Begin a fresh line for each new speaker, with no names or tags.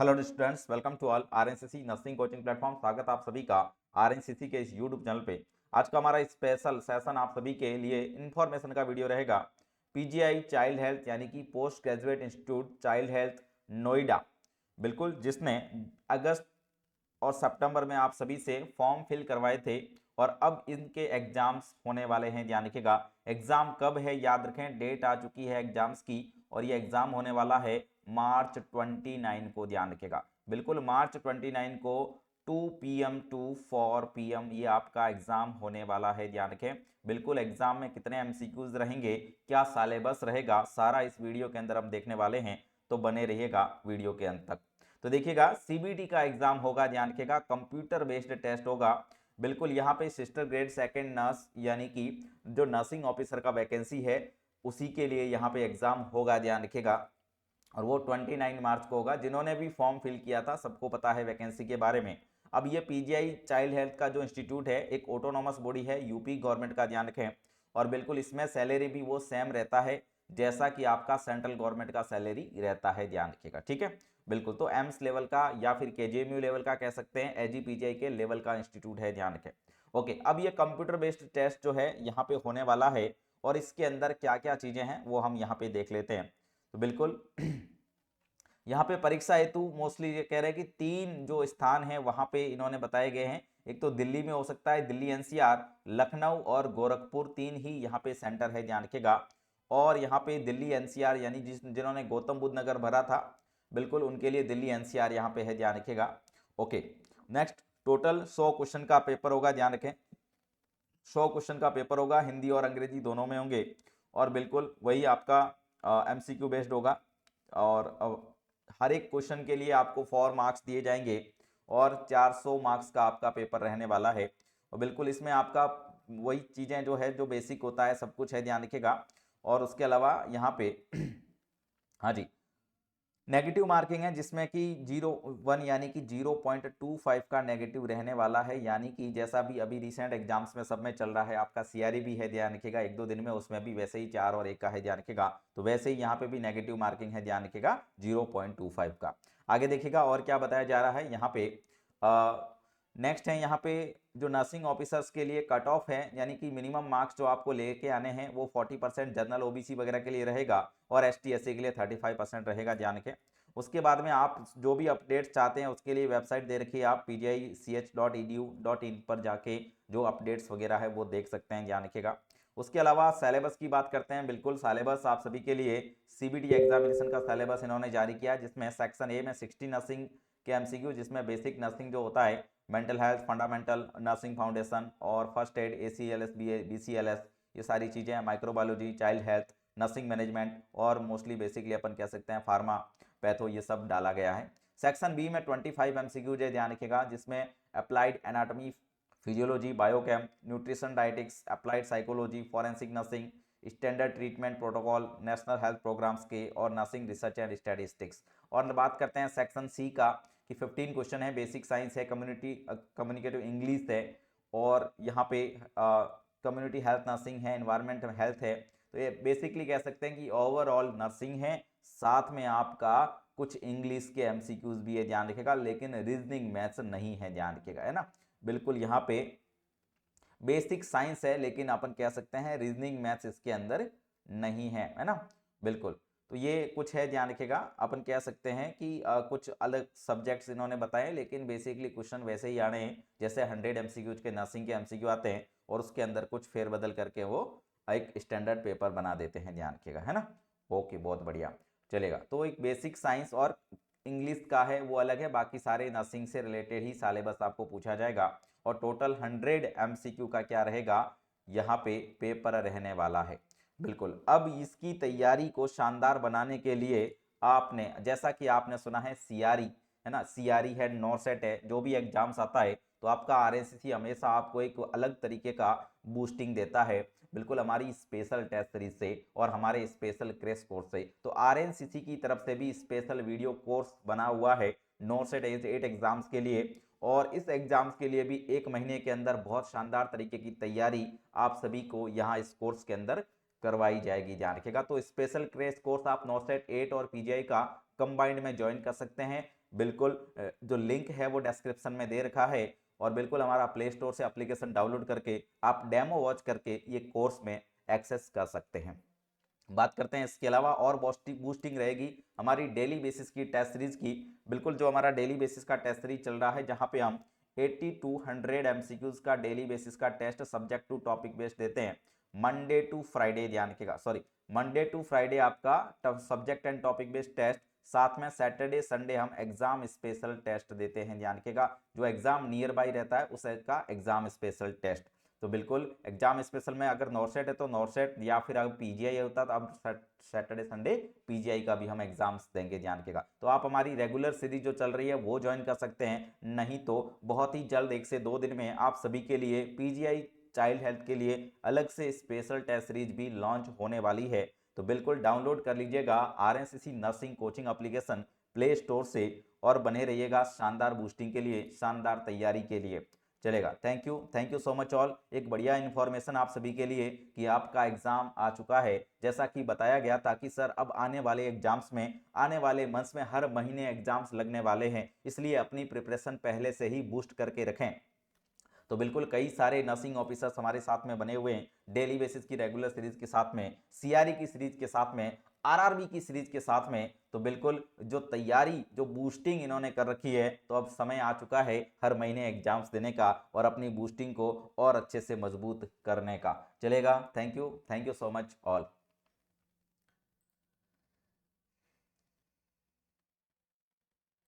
Hello students, welcome to all RNCC nursing coaching platform. स्वागत है आप सभी का आरएनसीसी के इस यूट्यूब चैनल पे। आज का हमारा स्पेशल सेशन आप सभी के लिए इंफॉर्मेशन का वीडियो रहेगा। पीजीआई चाइल्ड हेल्थ यानी कि post graduate institute child health Noida, बिल्कुल, जिसने अगस्त और सितंबर में आप सभी से फॉर्म फिल करवाए थे और अब इनके एग्जाम्स होने वाले हैं। ध्यान रखिएगा, एग्जाम कब है याद रखें, डेट आ चुकी है एग्जाम्स की और ये एग्जाम होने वाला है मार्च 29 को। ध्यान रखिएगा, बिल्कुल मार्च 29 को 2 PM टू 4 PM ये आपका एग्जाम होने वाला है। ध्यान रखें, बिल्कुल एग्जाम में कितने एमसीक्यूज रहेंगे, क्या सिलेबस रहेगा, सारा इस वीडियो के अंदर हम देखने वाले हैं, तो बने रहिएगा वीडियो के अंत तक। तो देखिएगा, सीबीटी का एग्जाम होगा। ध्यान रखिएगा, कंप्यूटर बेस्ड टेस्ट होगा। बिल्कुल यहाँ पे सिस्टर ग्रेड सेकंड नर्स यानी कि जो नर्सिंग ऑफिसर का वैकेंसी है उसी के लिए यहाँ पे एग्जाम होगा। ध्यान रखिएगा, और वो 29 मार्च को होगा। जिन्होंने भी फॉर्म फिल किया था सबको पता है वैकेंसी के बारे में। अब ये पीजीआई चाइल्ड हेल्थ का जो इंस्टीट्यूट है एक ऑटोनॉमस बॉडी है यूपी गवर्नमेंट का। ध्यान रखें, और बिल्कुल इसमें सैलरी भी वो सेम रहता है जैसा कि आपका सेंट्रल गवर्नमेंट का सैलरी रहता है। ध्यान रखिएगा, ठीक है, बिल्कुल। तो एम्स लेवल का या फिर केजीएमयू लेवल का कह सकते हैं, एजीपीजीआई के लेवल का इंस्टीट्यूट है। ध्यान रखें, ओके। अब ये कंप्यूटर बेस्ड टेस्ट जो है यहाँ पे होने वाला है और इसके अंदर क्या क्या चीजें हैं वो हम यहाँ पे देख लेते हैं। तो बिल्कुल यहाँ पे परीक्षा हेतु मोस्टली ये कह रहे हैं कि 3 जो स्थान है वहां पे इन्होंने बताए गए हैं। एक तो दिल्ली में हो सकता है, दिल्ली एनसीआर, लखनऊ और गोरखपुर, 3 ही यहाँ पे सेंटर है। ध्यान रखिएगा, और यहाँ पे दिल्ली एनसीआर यानी जिन्होंने गौतम बुद्ध नगर भरा था, बिल्कुल उनके लिए दिल्ली एनसीआर यहाँ पे है। ध्यान रखिएगा, ओके। नेक्स्ट, टोटल 100 क्वेश्चन का पेपर होगा। ध्यान रखें, 100 क्वेश्चन का पेपर होगा, हिंदी और अंग्रेजी दोनों में होंगे, और बिल्कुल वही आपका एमसीक्यू बेस्ड होगा। और हर एक क्वेश्चन के लिए आपको 4 मार्क्स दिए जाएंगे और 400 मार्क्स का आपका पेपर रहने वाला है। और बिल्कुल इसमें आपका वही चीज़ें जो है, जो बेसिक होता है सब कुछ है। ध्यान रखिएगा, और उसके अलावा यहाँ पे हाँ जी, नेगेटिव मार्किंग है जिसमें कि 0.1 यानी कि 0.25 का नेगेटिव रहने वाला है। यानी कि जैसा भी अभी रिसेंट एग्जाम्स में सब में चल रहा है, आपका सीआरई भी है। ध्यान रखिएगा, 1-2 दिन में उसमें भी वैसे ही 4 और 1 का है। ध्यान रखिएगा, तो वैसे ही यहाँ पे भी नेगेटिव मार्किंग है। ध्यान रखिएगा, 0.25 का। आगे देखिएगा और क्या बताया जा रहा है यहाँ पे। नेक्स्ट है यहाँ पे जो नर्सिंग ऑफिसर्स के लिए कट ऑफ है, यानी कि मिनिमम मार्क्स जो आपको लेके आने हैं वो 40% जनरल ओबीसी वगैरह के लिए रहेगा और एसटी एससी के लिए 35% रहेगा। ध्यान रखें, उसके बाद में आप जो भी अपडेट्स चाहते हैं उसके लिए वेबसाइट दे रखी है, आप pgich.edu.in पर जाके जो अपडेट्स वगैरह है वो देख सकते हैं। ध्यान रखिएगा, उसके अलावा सिलेबस की बात करते हैं। बिल्कुल सिलेबस आप सभी के लिए सीबीटी एग्जामिनेशन का सिलेबस इन्होंने जारी किया है, जिसमें सेक्शन ए में 60 नर्सिंग के एमसीक्यू, जिसमें बेसिक नर्सिंग जो होता है, mental health, fundamental nursing foundation और फर्स्ट एड, ACLS, BCLS, ये सारी चीज़ें, microbiology, child health, nursing management और मोस्टली बेसिकली अपन कह सकते हैं फार्मा, पैथो, ये सब डाला गया है। सेक्शन बी में 25 एमसीक्यूज है। ध्यान रखिएगा, जिसमें applied anatomy, physiology, biochem, nutrition dietetics, applied psychology, forensic nursing, standard treatment protocol, national health programmes के, और नर्सिंग रिसर्च एंड स्टैटिस्टिक्स। और बात करते हैं सेक्शन सी का कि 15 क्वेश्चन है, बेसिक साइंस है, कम्युनिकेटिव इंग्लिश है, और यहाँ पे कम्युनिटी हेल्थ नर्सिंग है, एनवायरमेंट हेल्थ है। तो ये बेसिकली कह सकते हैं कि ओवरऑल नर्सिंग है, साथ में आपका कुछ इंग्लिश के एमसीक्यूज भी है। ध्यान रखिएगा, लेकिन रीजनिंग मैथ्स नहीं है। ध्यान रखिएगा, है ना, बिल्कुल यहाँ पे बेसिक साइंस है, लेकिन अपन कह सकते हैं रीजनिंग मैथ्स इसके अंदर नहीं है ना, बिल्कुल। तो ये कुछ है, ध्यान रखिएगा। अपन कह सकते हैं कि कुछ अलग सब्जेक्ट्स इन्होंने बताए, लेकिन बेसिकली क्वेश्चन वैसे ही आने हैं जैसे 100 एमसीक्यूज के नर्सिंग के एमसीक्यू आते हैं, और उसके अंदर कुछ फेरबदल करके वो एक स्टैंडर्ड पेपर बना देते हैं। ध्यान रखिएगा, है ना, ओके, बहुत बढ़िया, चलेगा। तो एक बेसिक साइंस और इंग्लिश का है वो अलग है, बाकी सारे नर्सिंग से रिलेटेड ही सिलेबस आपको पूछा जाएगा। और टोटल 100 एमसीक्यू का क्या रहेगा, यहाँ पे पेपर रहने वाला है। बिल्कुल, अब इसकी तैयारी को शानदार बनाने के लिए आपने, जैसा कि आपने सुना है सीआरई है ना, सीआरई है, नॉरसेट है, जो भी एग्जाम्स आता है तो आपका आरएनसीसी हमेशा आपको एक अलग तरीके का बूस्टिंग देता है। बिल्कुल, हमारी स्पेशल टेस्ट सीरीज से और हमारे स्पेशल क्रैश कोर्स से, तो आरएनसीसी की तरफ से भी स्पेशल वीडियो कोर्स बना हुआ है नॉरसेट 8 एग्जाम्स के लिए। और इस एग्जाम्स के लिए भी 1 महीने के अंदर बहुत शानदार तरीके की तैयारी आप सभी को यहाँ इस कोर्स के अंदर करवाई जाएगी। ध्यान रखिएगा, तो स्पेशल क्रैश कोर्स आप नॉरसेट 8 और पीजीआई का कंबाइंड में ज्वाइन कर सकते हैं। बिल्कुल जो लिंक है वो डिस्क्रिप्शन में दे रखा है, और बिल्कुल हमारा प्ले स्टोर से एप्लीकेशन डाउनलोड करके आप डेमो वॉच करके ये कोर्स में एक्सेस कर सकते हैं। बात करते हैं इसके अलावा और बूस्टिंग रहेगी हमारी डेली बेसिस की टेस्ट सीरीज की। बिल्कुल जो हमारा डेली बेसिस का टेस्ट सीरीज चल रहा है, जहां पे हम 80 टू 100 एमसीक्यूज का डेली बेसिस का test subject to topic based देते हैं, मंडे टू फ्राइडे, ध्यान रखिएगा, सॉरी, मंडे टू फ्राइडे आपका subject and topic based test, साथ में सैटरडे संडे हम एग्जाम स्पेशल टेस्ट देते हैं, ध्यान रखिएगा, जो एग्जाम नियर बाई रहता है उसका एग्जाम स्पेशल टेस्ट। तो बिल्कुल एग्जाम स्पेशल में अगर नॉर्सेट है तो नॉर्सेट, या फिर अगर पीजीआई होता तो अब सैटरडे संडे पीजीआई का भी हम एग्जाम्स देंगे, ध्यान रखिएगा। तो आप हमारी रेगुलर सीरीज जो चल रही है वो ज्वाइन कर सकते हैं, नहीं तो बहुत ही जल्द 1 से 2 दिन में आप सभी के लिए पीजीआई चाइल्ड हेल्थ के लिए अलग से स्पेशल टेस्ट सीरीज भी लॉन्च होने वाली है। तो बिल्कुल डाउनलोड कर लीजिएगा RNCC nursing coaching application play store से, और बने रहिएगा शानदार बूस्टिंग के लिए, शानदार तैयारी के लिए। चलेगा, thank you so much all. एक बढ़िया इन्फॉर्मेशन आप सभी के लिए कि आपका एग्जाम आ चुका है, जैसा कि बताया गया था कि सर अब आने वाले एग्जाम्स में, आने वाले मंथ्स में हर महीने एग्जाम्स लगने वाले हैं, इसलिए अपनी प्रिपरेशन पहले से ही बूस्ट करके रखें। तो बिल्कुल कई सारे नर्सिंग ऑफिसर्स हमारे साथ में बने हुए हैं, डेली बेसिस की रेगुलर सीरीज के साथ में, सीआरई की सीरीज के साथ में, आरआरबी की सीरीज के साथ में। तो बिल्कुल जो तैयारी, जो बूस्टिंग इन्होंने कर रखी है, तो अब समय आ चुका है हर महीने एग्जाम्स देने का और अपनी बूस्टिंग को और अच्छे से मजबूत करने का। चलेगा, thank you so much all.